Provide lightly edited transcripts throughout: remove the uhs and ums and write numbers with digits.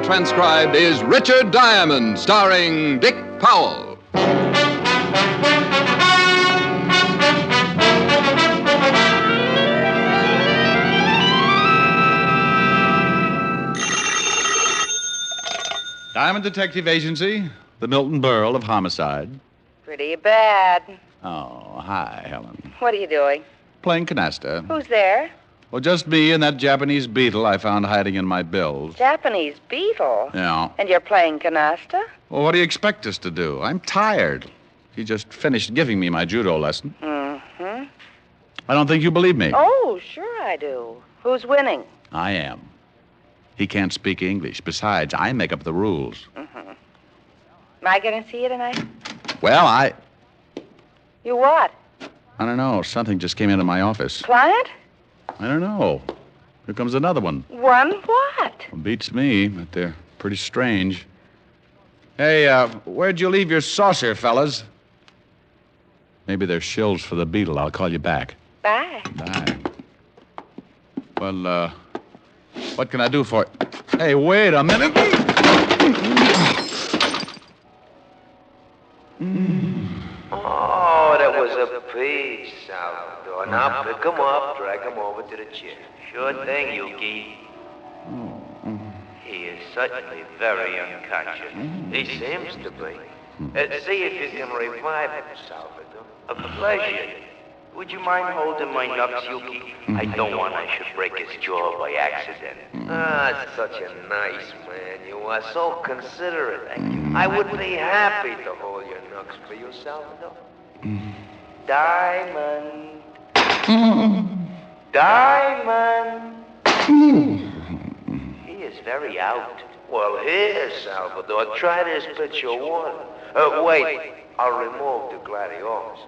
transcribed, is Richard Diamond, starring Dick Powell. Diamond Detective Agency, the Milton Berle of homicide. Pretty bad. Oh, hi, Helen. What are you doing? Playing canasta. Who's there? Well, just me and that Japanese beetle I found hiding in my bills. Japanese beetle? Yeah. And you're playing canasta? Well, what do you expect us to do? I'm tired. He just finished giving me my judo lesson. Mm-hmm. I don't think you believe me. Oh, sure I do. Who's winning? I am. He can't speak English. Besides, I make up the rules. Mm-hmm. Am I going to see you tonight? Well, You what? I don't know. Something just came into my office. Client? I don't know. Here comes another one. One what? Well, beats me, but they're pretty strange. Hey, where'd you leave your saucer, fellas? Maybe they're shills for the beetle. I'll call you back. Bye. Bye. Well, what can I do for you? Hey, wait a minute. Oh, that was a piece, Salvador. Now pick him up, drag him over to the chair. Sure thing, Yuki. He is certainly very unconscious. He seems to be. See if you can revive him, Salvador. A pleasure. Would you mind holding my nuts, Yuki? I don't want I should break his jaw by accident. Ah, such a nice man. You are so considerate. I would be happy to hold your nuts for you, Salvador. Diamond. Diamond. He is very out. Well, here, Salvador, try this pitcher of water. Wait, I'll remove the gladiolus.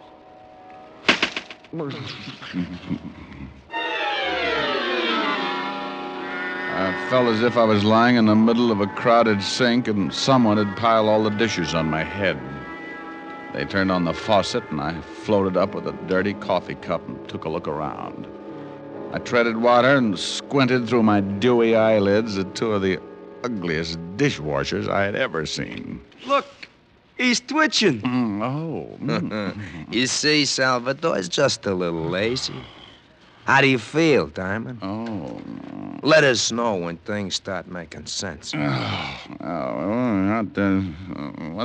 I felt as if I was lying in the middle of a crowded sink and someone had piled all the dishes on my head. They turned on the faucet and I floated up with a dirty coffee cup and took a look around. I treaded water and squinted through my dewy eyelids at two of the ugliest dishwashers I had ever seen. Look, he's twitching. You see, Salvador is just a little lazy. How do you feel, Diamond? Oh. Let us know when things start making sense. What's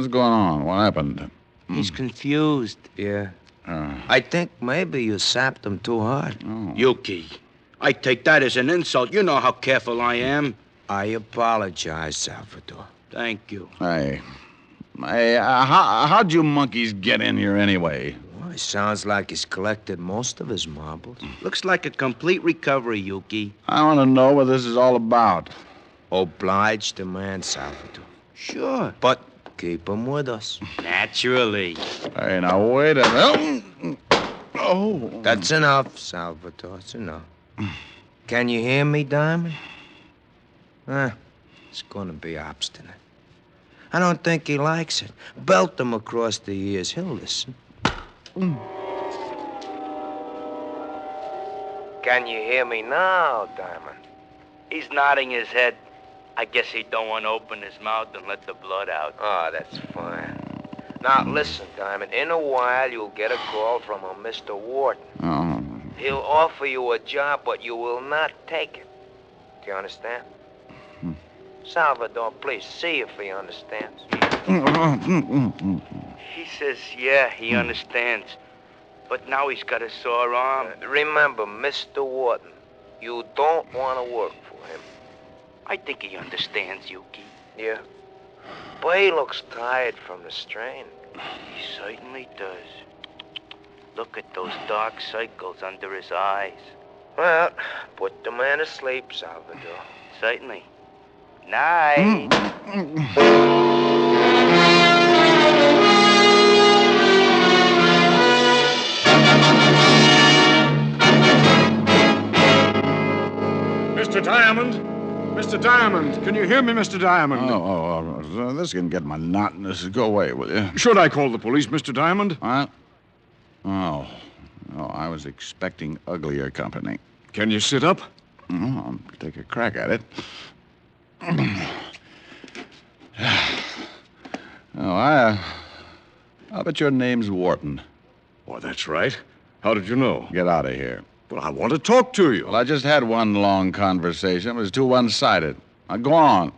going on? What happened? He's confused. Yeah. I think maybe you sapped him too hard. Oh. Yuki, I take that as an insult. You know how careful I am. I apologize, Salvador. Thank you. Hey, how'd you monkeys get in here anyway? Well, it sounds like he's collected most of his marbles. Looks like a complete recovery, Yuki. I want to know what this is all about. Obliged to man, Salvador. Sure. But keep him with us. Naturally. Hey, now wait a minute. Oh. That's enough, Salvador. That's enough. Can you hear me, Diamond? He's gonna be obstinate. I don't think he likes it. Belt him across the ears. He'll listen. Can you hear me now, Diamond? He's nodding his head. I guess he don't want to open his mouth and let the blood out. Oh, that's fine. Now, listen, Diamond. In a while, you'll get a call from a Mr. Wharton. Oh. He'll offer you a job, but you will not take it. Do you understand? Salvador, please, see if he understands. He says, yeah, he understands. But now he's got a sore arm. Remember, Mr. Wharton, you don't want to work for him. I think he understands, Yuki. Yeah? But he looks tired from the strain. He certainly does. Look at those dark circles under his eyes. Well, put the man to sleep, Salvador. Certainly. Night. Mr. Diamond? Mr. Diamond, can you hear me, Mr. Diamond? This can get monotonous. Go away, will you? Should I call the police, Mr. Diamond? What? Oh, I was expecting uglier company. Can you sit up? I'll take a crack at it. I'll bet your name's Wharton. Well, that's right. How did you know? Get out of here. Well, I want to talk to you. Well, I just had one long conversation. It was too one-sided. Now, go on.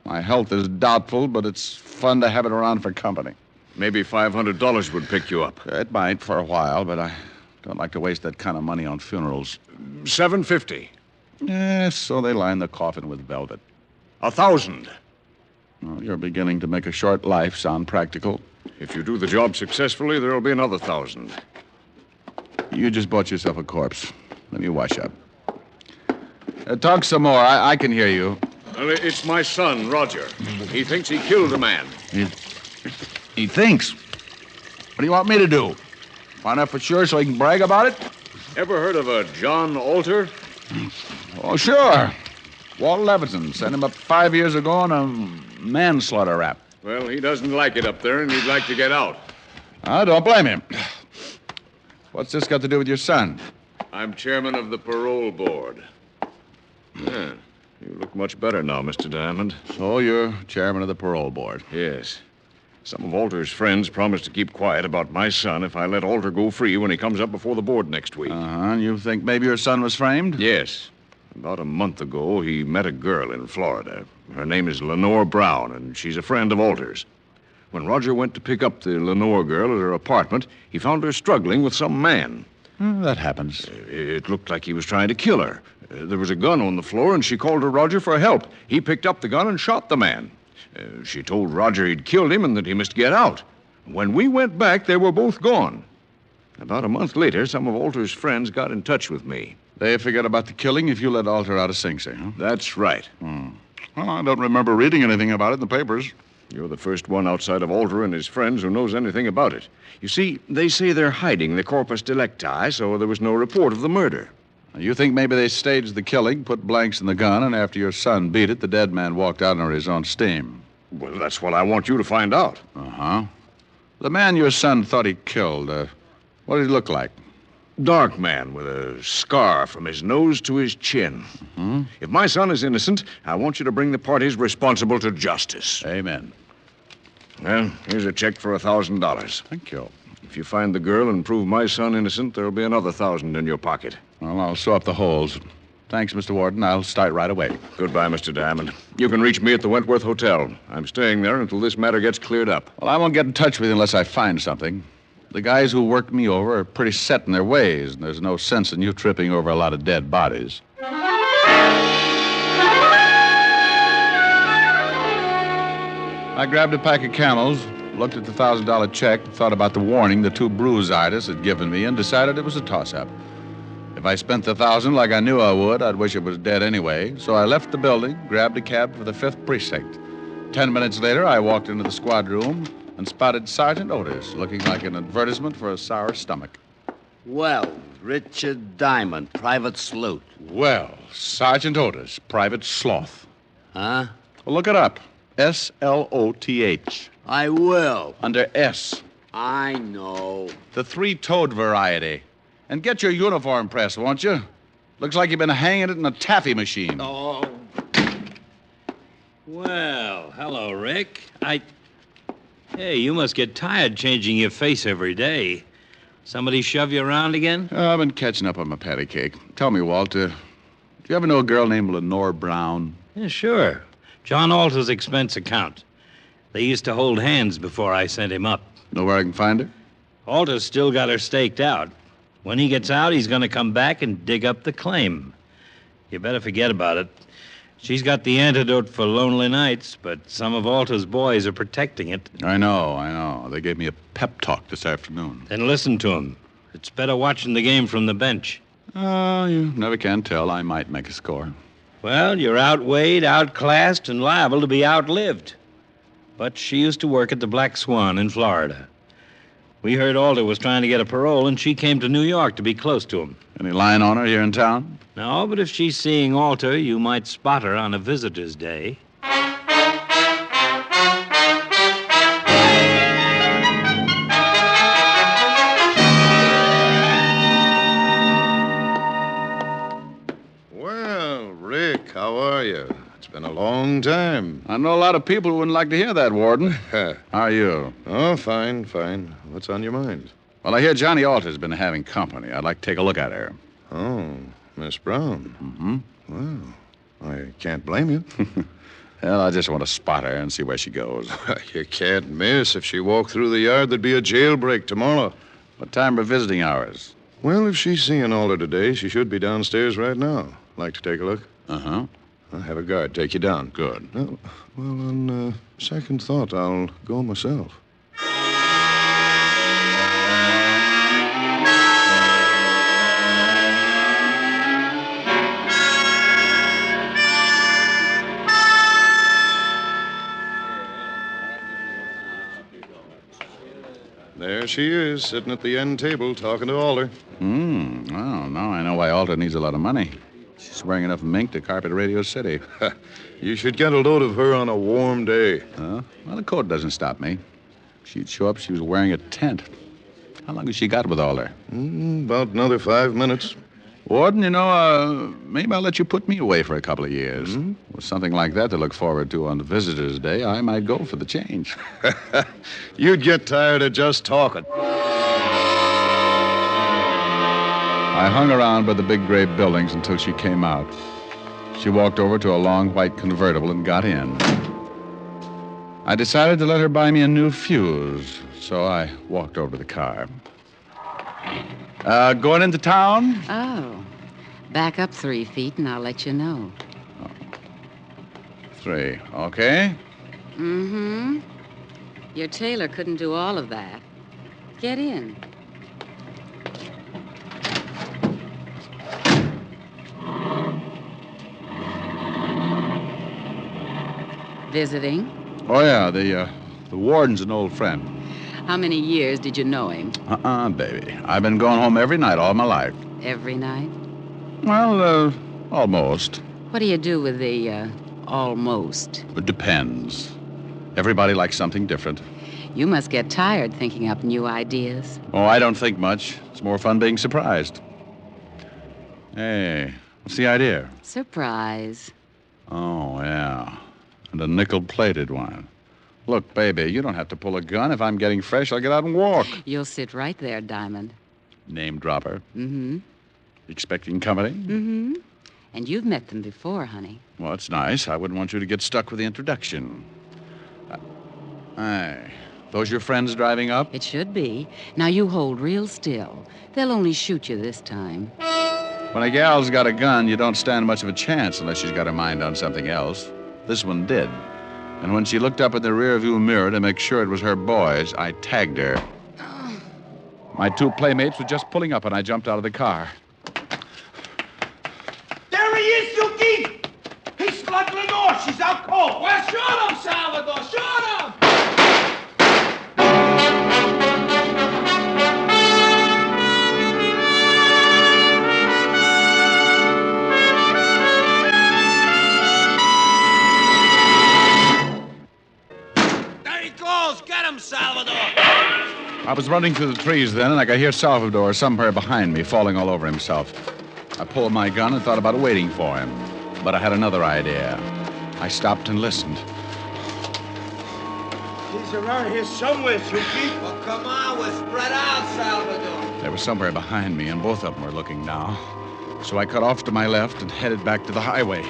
My health is doubtful, but it's fun to have it around for company. Maybe $500 would pick you up. It might for a while, but I don't like to waste that kind of money on funerals. $750. Yes, so they line the coffin with velvet. $1,000. Well, you're beginning to make a short life sound practical. If you do the job successfully, there'll be another $1,000. You just bought yourself a corpse. Let me wash up. Talk some more. I can hear you. Well, it's my son, Roger. He thinks he killed a man. He thinks. What do you want me to do? Find out for sure so he can brag about it? Ever heard of a John Alter? Oh, sure. Walt Levinson sent him up 5 years ago on a manslaughter rap. Well, he doesn't like it up there, and he'd like to get out. I don't blame him. What's this got to do with your son? I'm chairman of the parole board. Yeah, you look much better now, Mr. Diamond. So you're chairman of the parole board. Yes. Some of Alter's friends promised to keep quiet about my son if I let Alter go free when he comes up before the board next week. And you think maybe your son was framed? Yes. About a month ago, he met a girl in Florida. Her name is Lenore Brown, and she's a friend of Alter's. When Roger went to pick up the Lenore girl at her apartment, he found her struggling with some man. That happens. It looked like he was trying to kill her. There was a gun on the floor, and she called to Roger for help. He picked up the gun and shot the man. She told Roger he'd killed him and that he must get out. When we went back, they were both gone. About a month later, some of Alter's friends got in touch with me. They forget about the killing if you let Alter out of Sing Sing, huh? That's right. Well, I don't remember reading anything about it in the papers. You're the first one outside of Alter and his friends who knows anything about it. You see, they say they're hiding the corpus delicti, so there was no report of the murder. You think maybe they staged the killing, put blanks in the gun, and after your son beat it, the dead man walked out under his own steam? Well, that's what I want you to find out. Uh-huh. The man your son thought he killed, what did he look like? Dark man with a scar from his nose to his chin. Mm-hmm. If my son is innocent, I want you to bring the parties responsible to justice. Amen. Well, here's a check for $1,000. Thank you. If you find the girl and prove my son innocent, there'll be another $1,000 in your pocket. Well, I'll sew up the holes. Thanks, Mr. Warden. I'll start right away. Goodbye, Mr. Diamond. You can reach me at the Wentworth Hotel. I'm staying there until this matter gets cleared up. Well, I won't get in touch with you unless I find something. The guys who worked me over are pretty set in their ways, and there's no sense in you tripping over a lot of dead bodies. I grabbed a pack of Camels, looked at the $1,000 check, thought about the warning the two bruise artists had given me, and decided it was a toss-up. If I spent the $1,000 like I knew I would, I'd wish it was dead anyway. So I left the building, grabbed a cab for the 5th Precinct. 10 minutes later, I walked into the squad room and spotted Sergeant Otis, looking like an advertisement for a sour stomach. Well, Richard Diamond, private sleuth. Well, Sergeant Otis, private sloth. Huh? Well, look it up. S-L-O-T-H. I will. Under S. I know. The three-toed variety. And get your uniform pressed, won't you? Looks like you've been hanging it in a taffy machine. Oh. Well, hello, Rick. Hey, you must get tired changing your face every day. Somebody shove you around again? I've been catching up on my patty cake. Tell me, Walt, do you ever know a girl named Lenore Brown? Yeah, sure. John Alter's expense account. They used to hold hands before I sent him up. Know where I can find her? Alter's still got her staked out. When he gets out, he's going to come back and dig up the claim. You better forget about it. She's got the antidote for lonely nights, but some of Alter's boys are protecting it. I know. They gave me a pep talk this afternoon. Then listen to him. It's better watching the game from the bench. You never can tell. I might make a score. Well, you're outweighed, outclassed, and liable to be outlived. But she used to work at the Black Swan in Florida. We heard Alter was trying to get a parole, and she came to New York to be close to him. Any line on her here in town? No, but if she's seeing Alter, you might spot her on a visitor's day. Well, Rick, how are you? It's been a long time. I know a lot of people who wouldn't like to hear that, Warden. How are you? Oh, fine, fine. What's on your mind? Well, I hear Johnny Alter's been having company. I'd like to take a look at her. Oh, Miss Brown. Mm-hmm. Well, I can't blame you. Well, I just want to spot her and see where she goes. You can't miss. If she walked through the yard, there'd be a jailbreak tomorrow. What time are visiting hours? Well, if she's seeing Alder today, she should be downstairs right now. Like to take a look? Uh-huh. I'll have a guard take you down. Good. Well, on second thought, I'll go myself. There she is, sitting at the end table, talking to Alder. Well, now I know why Alter needs a lot of money. She's wearing enough mink to carpet Radio City. You should get a load of her on a warm day. Well, the coat doesn't stop me. She'd show up, she was wearing a tent. How long has she got with Alder? About another 5 minutes. Warden, maybe I'll let you put me away for a couple of years. With something like that to look forward to on Visitor's Day, I might go for the change. You'd get tired of just talking. I hung around by the big gray buildings until she came out. She walked over to a long white convertible and got in. I decided to let her buy me a new fuse, so I walked over to the car. Going into town? Oh. Back up 3 feet and I'll let you know. 3, okay? Mm-hmm. Your tailor couldn't do all of that. Get in. Visiting? Oh, yeah, the warden's an old friend. How many years did you know him? Baby. I've been going home every night all my life. Every night? Well, almost. What do you do with the, almost? It depends. Everybody likes something different. You must get tired thinking up new ideas. Oh, I don't think much. It's more fun being surprised. Hey, what's the idea? Surprise. Oh, yeah. And a nickel-plated one. Look, baby, you don't have to pull a gun. If I'm getting fresh, I'll get out and walk. You'll sit right there, Diamond. Name dropper. Mm-hmm. Expecting company? Mm-hmm. And you've met them before, honey. Well, it's nice. I wouldn't want you to get stuck with the introduction. Hey, those your friends driving up? It should be. Now you hold real still. They'll only shoot you this time. When a gal's got a gun, you don't stand much of a chance unless she's got her mind on something else. This one did. And when she looked up in the rearview mirror to make sure it was her boys, I tagged her. My 2 playmates were just pulling up, and I jumped out of the car. There he is, Yuki! He's slugging Lenore. She's out cold. Well, shoot him, Salvador. Shoot him! Get him, Salvador! I was running through the trees then, and I could hear Salvador somewhere behind me, falling all over himself. I pulled my gun and thought about waiting for him. But I had another idea. I stopped and listened. He's around here somewhere, Suki. Well, come on, we're spread out, Salvador. They were somewhere behind me, and both of them were looking now. So I cut off to my left and headed back to the highway.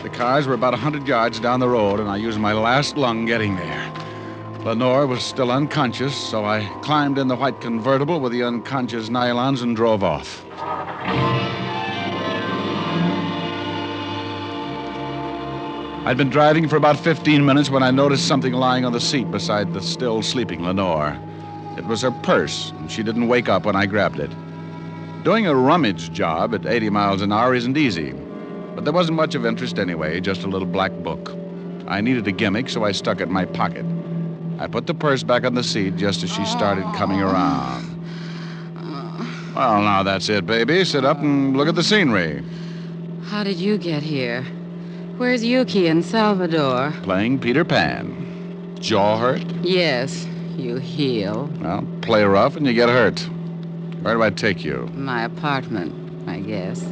The cars were about 100 yards down the road, and I used my last lung getting there. Lenore was still unconscious, so I climbed in the white convertible with the unconscious nylons and drove off. I'd been driving for about 15 minutes when I noticed something lying on the seat beside the still sleeping Lenore. It was her purse, and she didn't wake up when I grabbed it. Doing a rummage job at 80 miles an hour isn't easy, but there wasn't much of interest anyway, just a little black book. I needed a gimmick, so I stuck it in my pocket. I put the purse back on the seat just as she started coming around. Well, now that's it, baby. Sit up and look at the scenery. How did you get here? Where's Yuki and Salvador? Playing Peter Pan. Jaw hurt? Yes, you heal. Well, play rough and you get hurt. Where do I take you? My apartment, I guess.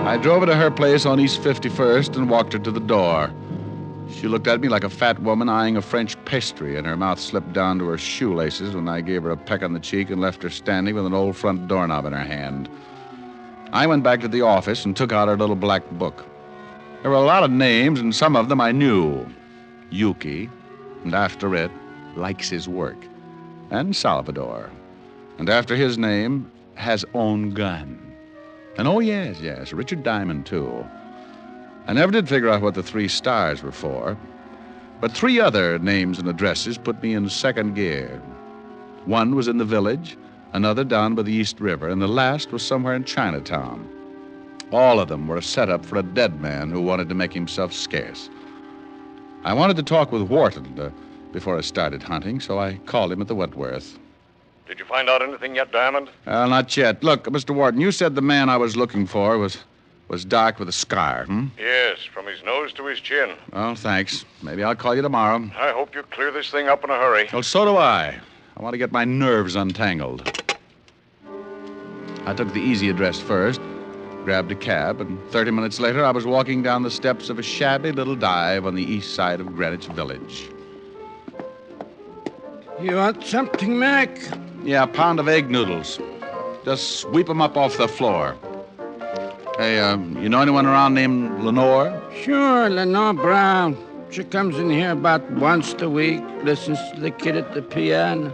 I drove her to her place on East 51st and walked her to the door. She looked at me like a fat woman eyeing a French pastry, and her mouth slipped down to her shoelaces when I gave her a peck on the cheek and left her standing with an old front doorknob in her hand. I went back to the office and took out her little black book. There were a lot of names, and some of them I knew. Yuki, and after it, likes his work. And Salvador. And after his name, has own gun. And oh, yes, Richard Diamond, too. I never did figure out what the 3 stars were for, but 3 other names and addresses put me in second gear. One was in the village, another down by the East River, and the last was somewhere in Chinatown. All of them were a setup for a dead man who wanted to make himself scarce. I wanted to talk with Wharton before I started hunting, so I called him at the Wentworth. Did you find out anything yet, Diamond? Not yet. Look, Mr. Wharton, you said the man I was looking for was dark with a scar, Yes, from his nose to his chin. Well, thanks. Maybe I'll call you tomorrow. I hope you clear this thing up in a hurry. Well, so do I. I want to get my nerves untangled. I took the easy address first, grabbed a cab, and 30 minutes later I was walking down the steps of a shabby little dive on the east side of Greenwich Village. You want something, Mac? Yeah, a pound of egg noodles. Just sweep them up off the floor. Hey, you know anyone around named Lenore? Sure, Lenore Brown. She comes in here about once a week, listens to the kid at the piano.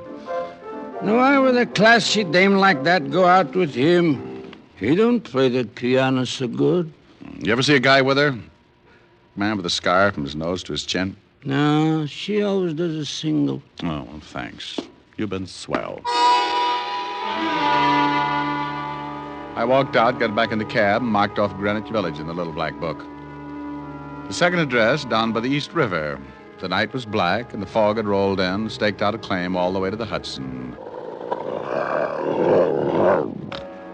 Now, why would a classy dame like that go out with him? He don't play the piano so good. You ever see a guy with her? Man with a scar from his nose to his chin? No, she always does a single. Oh, well, thanks. You've been swell. I walked out, got back in the cab, and marked off Greenwich Village in the little black book. The second address, down by the East River. The night was black, and the fog had rolled in, staked out a claim all the way to the Hudson.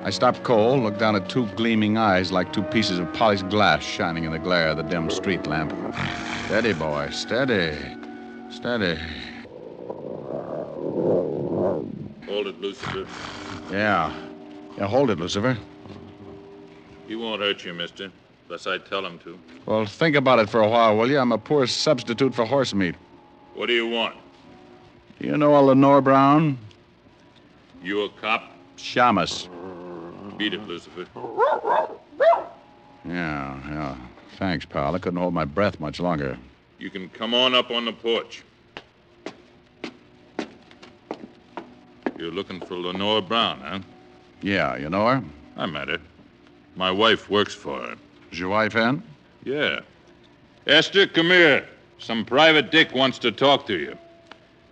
I stopped cold, looked down at 2 gleaming eyes like 2 pieces of polished glass shining in the glare of the dim street lamp. Steady, boy, steady. Steady. Hold it, Lucifer. Yeah, hold it, Lucifer. He won't hurt you, mister, unless I tell him to. Well, think about it for a while, will you? I'm a poor substitute for horse meat. What do you want? Do you know a Lenore Brown? You a cop? Shamus. Beat it, Lucifer. Yeah. Thanks, pal. I couldn't hold my breath much longer. You can come on up on the porch. You're looking for Lenore Brown, huh? Yeah, you know her? I met her. My wife works for her. Is your wife in? Yeah. Esther, come here. Some private dick wants to talk to you.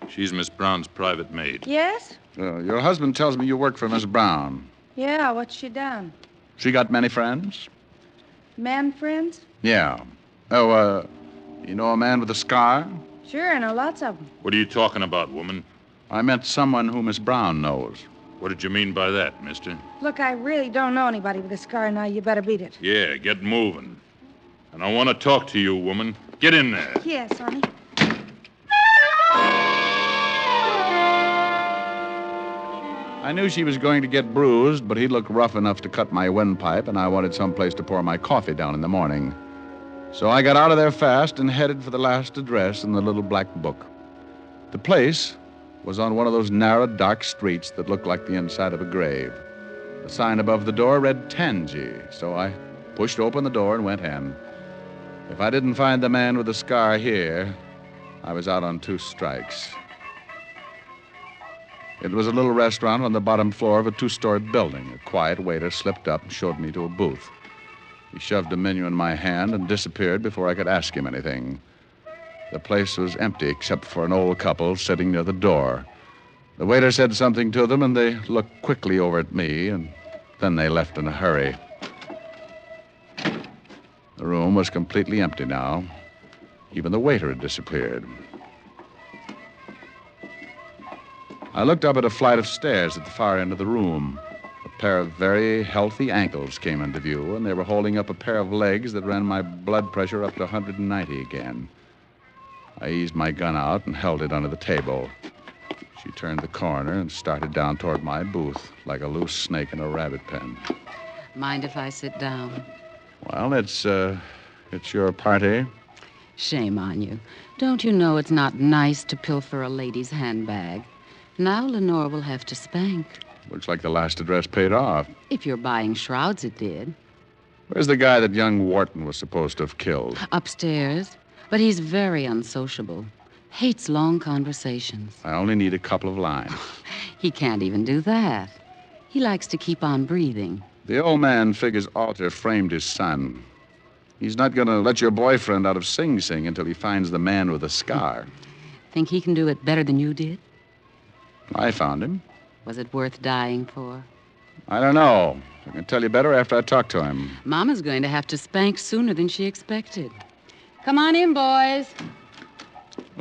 She's Miss Brown's private maid. Yes? Your husband tells me you work for Miss Brown. Yeah, what's she done? She got many friends? Man friends? Yeah. Oh, you know a man with a scar? Sure, I know lots of them. What are you talking about, woman? I meant someone who Miss Brown knows. What did you mean by that, mister? Look, I really don't know anybody with a scar now. You better beat it. Yeah, get moving. And I want to talk to you, woman. Get in there. Yes, honey. I knew she was going to get bruised, but he looked rough enough to cut my windpipe, and I wanted someplace to pour my coffee down in the morning. So I got out of there fast and headed for the last address in the little black book. The place was on one of those narrow, dark streets that look like the inside of a grave. The sign above the door read Tangi, so I pushed open the door and went in. If I didn't find the man with the scar here, I was out on 2 strikes. It was a little restaurant on the bottom floor of a 2-story building. A quiet waiter slipped up and showed me to a booth. He shoved a menu in my hand and disappeared before I could ask him anything. The place was empty except for an old couple sitting near the door. The waiter said something to them, and they looked quickly over at me, and then they left in a hurry. The room was completely empty now. Even the waiter had disappeared. I looked up at a flight of stairs at the far end of the room. A pair of very healthy ankles came into view, and they were holding up a pair of legs that ran my blood pressure up to 190 again. I eased my gun out and held it under the table. She turned the corner and started down toward my booth like a loose snake in a rabbit pen. Mind if I sit down? Well, it's your party. Shame on you. Don't you know it's not nice to pilfer a lady's handbag? Now Lenore will have to spank. Looks like the last address paid off. If you're buying shrouds, it did. Where's the guy that young Wharton was supposed to have killed? Upstairs. But he's very unsociable. Hates long conversations. I only need a couple of lines. He can't even do that. He likes to keep on breathing. The old man figures Alter framed his son. He's not going to let your boyfriend out of Sing Sing until he finds the man with the scar. Think he can do it better than you did? I found him. Was it worth dying for? I don't know. I can tell you better after I talk to him. Mama's going to have to spank sooner than she expected. Come on in, boys.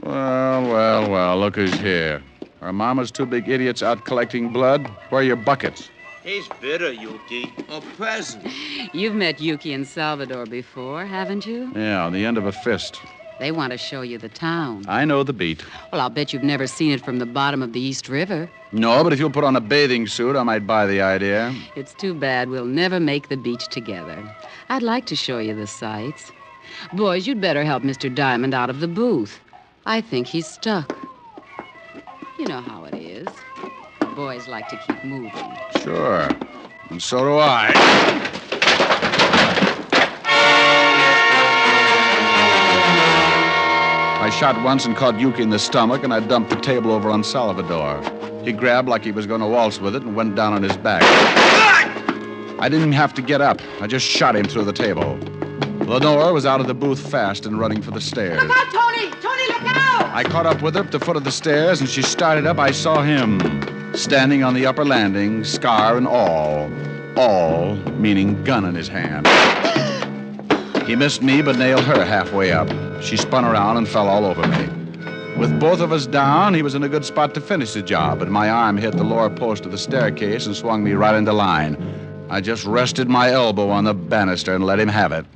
Well, look who's here. Are Mama's two big idiots out collecting blood? Where are your buckets? He's bitter, Yuki. A present. You've met Yuki and Salvador before, haven't you? Yeah, on the end of a fist. They want to show you the town. I know the beat. Well, I'll bet you've never seen it from the bottom of the East River. No, but if you'll put on a bathing suit, I might buy the idea. It's too bad we'll never make the beach together. I'd like to show you the sights. Boys, you'd better help Mr. Diamond out of the booth. I think he's stuck. You know how it is. Boys like to keep moving. Sure. And so do I. I shot once and caught Yuki in the stomach, and I dumped the table over on Salvador. He grabbed like he was going to waltz with it and went down on his back. I didn't have to get up. I just shot him through the table. Lenore was out of the booth fast and running for the stairs. Look out, Tony! Tony, look out! I caught up with her at the foot of the stairs, and she started up. I saw him standing on the upper landing, scar and all. All meaning gun in his hand. He missed me, but nailed her halfway up. She spun around and fell all over me. With both of us down, he was in a good spot to finish the job, but my arm hit the lower post of the staircase and swung me right into line. I just rested my elbow on the banister and let him have it.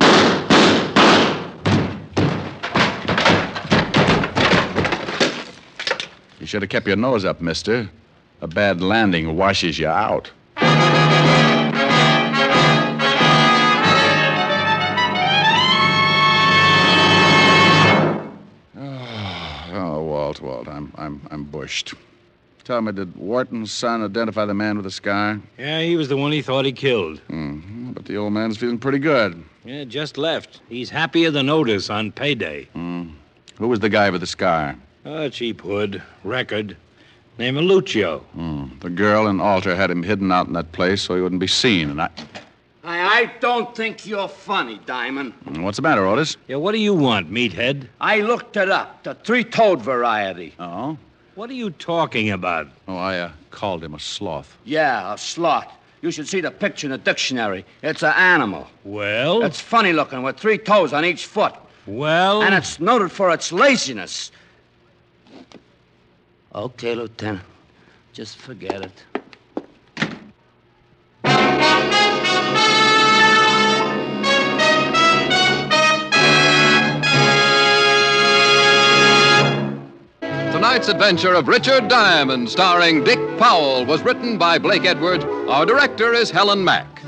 You should have kept your nose up, mister. A bad landing washes you out. Walt, I'm bushed. Tell me, did Wharton's son identify the man with the scar? Yeah, he was the one he thought he killed. Mm-hmm. But the old man's feeling pretty good. Yeah, just left. He's happier than Otis on payday. Who was the guy with the scar? A cheap hood, record, named Lucio. The girl and Alter had him hidden out in that place so he wouldn't be seen, and I don't think you're funny, Diamond. What's the matter, Otis? Yeah, what do you want, meathead? I looked it up, the three-toed variety. Oh? What are you talking about? Oh, I called him a sloth. Yeah, a sloth. You should see the picture in the dictionary. It's an animal. Well? It's funny looking with 3 toes on each foot. Well? And it's noted for its laziness. Okay, Lieutenant. Just forget it. Tonight's adventure of Richard Diamond, starring Dick Powell, was written by Blake Edwards. Our director is Helen Mack.